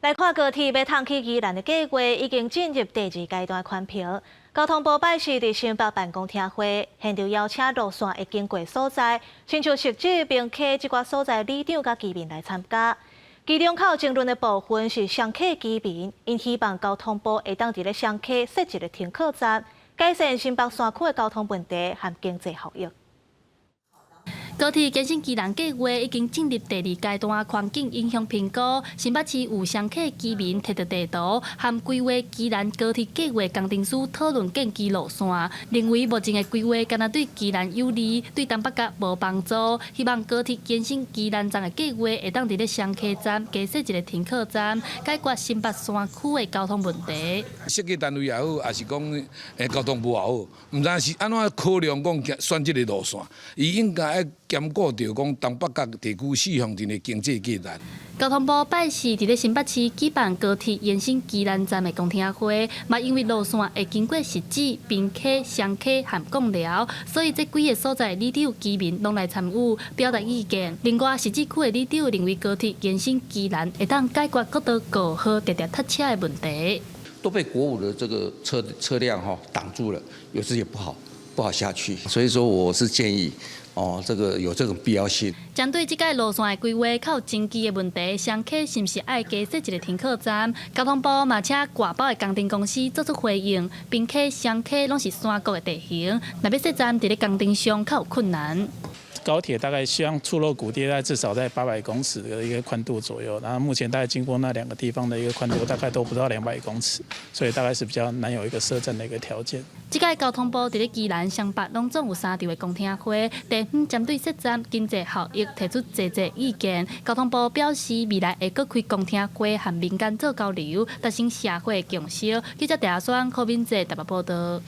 来看高铁要通去宜兰的计划已经进入第2阶段款票。交通部摆市伫新北办公厅会，现场邀请路线会经过所在，亲像实际并客即寡所在里长甲居民来参加。其中较有争论的部分是双客居民，因希望交通部会当伫咧双客设一个停靠站，改善新北山区的交通问题和经济效益。 高铁建成宜兰计划已经进入第2阶段环境影响评估。新北市有双客居民摕到地图，和规划宜兰高铁计划工程师讨论建基路线，认为目前的规划敢若对宜兰有利，对东北角无帮助。希望高铁建成宜兰站的计划会当伫咧双客站加设一个停靠站，解决新北山区的交通问题。设计单位也好，也是讲交通部也好，毋知是安怎考量讲选这个路线，伊应该兼顾到讲东北角地区4方镇的经济价值。交通部摆市伫咧新北市举办高铁延伸宜兰站的公听会，嘛因为路线会经过实际、宾客、双客和共寮，所以这几个所在里长、居民拢来参与表达意见。另外，实际区的里长认为高铁延伸宜兰会当解决各道过好、直直塞车的问题。都被国五的这个车辆挡住了，有时也不好下去，所以说我是建议。 这个有这种必要性。针对这届路线的规划，较有经济的问题，双客是毋是爱加设一个停靠站？交通部嘛请外包的工程公司做出回应，并且双客拢是山谷的地形，若要设站，伫咧工程上较有困难。 高铁大概希望出入谷地至少在800公尺的一个宽度左右，然后目前大概经过那2个地方的一个宽度大概都不到200公尺，所以大概是比较难有一个设站的一个条件。这届交通部伫咧宜兰、双北拢总有3场的公听会，地方针对设站经济效益提出侪意见。交通部表示，未来会搁开公听会和民间做交流，达成社会共识。记者戴亚双、柯敏哲台北报道。